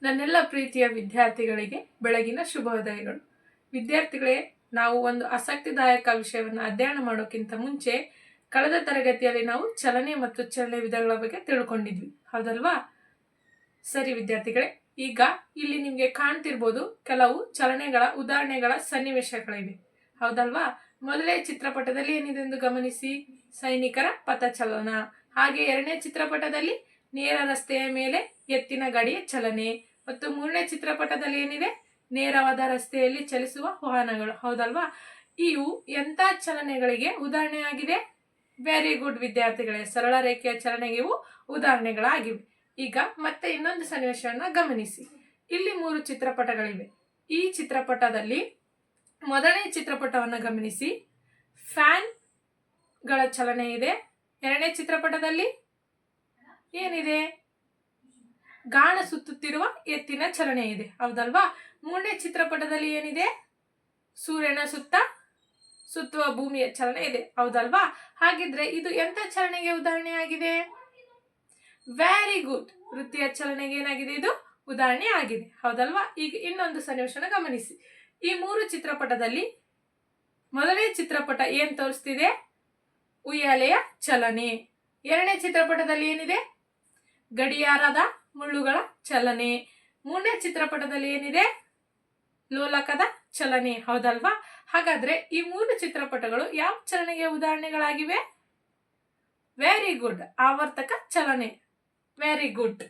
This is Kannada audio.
ನನ್ನೆಲ್ಲ ಪ್ರೀತಿಯ ವಿದ್ಯಾರ್ಥಿಗಳಿಗೆ ಬೆಳಗಿನ ಶುಭೋದಯಗಳು. ವಿದ್ಯಾರ್ಥಿಗಳೇ, ನಾವು ಒಂದು ಆಸಕ್ತಿದಾಯಕ ವಿಷಯವನ್ನು ಅಧ್ಯಯನ ಮಾಡೋಕ್ಕಿಂತ ಮುಂಚೆ ಕಳೆದ ತರಗತಿಯಲ್ಲಿ ನಾವು ಚಲನೆ ಮತ್ತು ಚಲನೆ ವಿಧಗಳ ಬಗ್ಗೆ ತಿಳ್ಕೊಂಡಿದ್ವಿ, ಹೌದಲ್ವಾ? ಸರಿ ವಿದ್ಯಾರ್ಥಿಗಳೇ, ಈಗ ಇಲ್ಲಿ ನಿಮಗೆ ಕಾಣ್ತಿರ್ಬೋದು ಕೆಲವು ಚಲನೆಗಳ ಉದಾಹರಣೆಗಳ ಸನ್ನಿವೇಶಗಳಿವೆ, ಹೌದಲ್ವಾ? ಮೊದಲೇ ಚಿತ್ರಪಟದಲ್ಲಿ ಏನಿದೆ ಎಂದು ಗಮನಿಸಿ, ಸೈನಿಕರ ಪಥಚಲನ. ಹಾಗೆ ಎರಡನೇ ಚಿತ್ರಪಟದಲ್ಲಿ ನೇರ ರಸ್ತೆಯ ಮೇಲೆ ಎತ್ತಿನ ಗಾಡಿಯ ಚಲನೆ. ಮತ್ತು ಮೂರನೇ ಚಿತ್ರಪಟದಲ್ಲಿ ಏನಿದೆ, ನೇರವಾದ ರಸ್ತೆಯಲ್ಲಿ ಚಲಿಸುವ ವಾಹನಗಳು, ಹೌದಲ್ವಾ? ಇವು ಎಂಥ ಚಲನೆಗಳಿಗೆ ಉದಾಹರಣೆ ಆಗಿದೆ? ವೆರಿ ಗುಡ್ ವಿದ್ಯಾರ್ಥಿಗಳೇ, ಸರಳ ರೇಖೆಯ ಚಲನೆಗೆ ಇವು ಉದಾಹರಣೆಗಳಾಗಿವೆ. ಈಗ ಮತ್ತೆ ಇನ್ನೊಂದು ಸನ್ನಿವೇಶವನ್ನ ಗಮನಿಸಿ. ಇಲ್ಲಿ 3 ಚಿತ್ರಪಟಗಳಿವೆ. ಈ ಚಿತ್ರಪಟದಲ್ಲಿ ಮೊದಲನೇ ಚಿತ್ರಪಟವನ್ನು ಗಮನಿಸಿ, ಫ್ಯಾನ್ ಗಳ ಚಲನೆ ಇದೆ. ಎರಡನೇ ಚಿತ್ರಪಟದಲ್ಲಿ ಏನಿದೆ, ಗಾಣ ಸುತ್ತುತ್ತಿರುವ ಎತ್ತಿನ ಚಲನೆ ಇದೆ, ಹೌದಲ್ವಾ? ಮೂರನೇ ಚಿತ್ರಪಟದಲ್ಲಿ ಏನಿದೆ, ಸೂರ್ಯನ ಸುತ್ತುವ ಭೂಮಿಯ ಚಲನೆ ಇದೆ, ಹೌದಲ್ವಾ? ಹಾಗಿದ್ರೆ ಇದು ಎಂತ ಚಲನೆಗೆ ಉದಾಹರಣೆ ಆಗಿದೆ? ವೆರಿ ಗುಡ್, ವೃತ್ತಿಯ ಚಲನೆಗೆ ಏನಾಗಿದೆ? ಇದು ಉದಾಹರಣೆ ಆಗಿದೆ, ಹೌದಲ್ವಾ? ಈಗ ಇನ್ನೊಂದು ಸನ್ನಿವೇಶನ ಗಮನಿಸಿ. ಈ 3 ಚಿತ್ರಪಟದಲ್ಲಿ ಮೊದಲನೇ ಚಿತ್ರಪಟ ಏನ್ ತೋರಿಸ್ತಿದೆ? ಉಯ್ಯಾಲೆಯ ಚಲನೆ. ಎರಡನೇ ಚಿತ್ರಪಟದಲ್ಲಿ ಏನಿದೆ? ಗಡಿಯಾರದ ಮುಳ್ಳುಗಳ ಚಲನೆ. ಮೂರನೇ ಚಿತ್ರಪಟದಲ್ಲಿ ಏನಿದೆ? ಲೋಲಕದ ಚಲನೆ, ಹೌದಲ್ವಾ? ಹಾಗಾದ್ರೆ ಈ 3 ಚಿತ್ರಪಟಗಳು ಯಾವ ಚಲನೆಗೆ ಉದಾಹರಣೆಗಳಾಗಿವೆ? ವೆರಿ ಗುಡ್, ಆವರ್ತಕ ಚಲನೆ. Very good.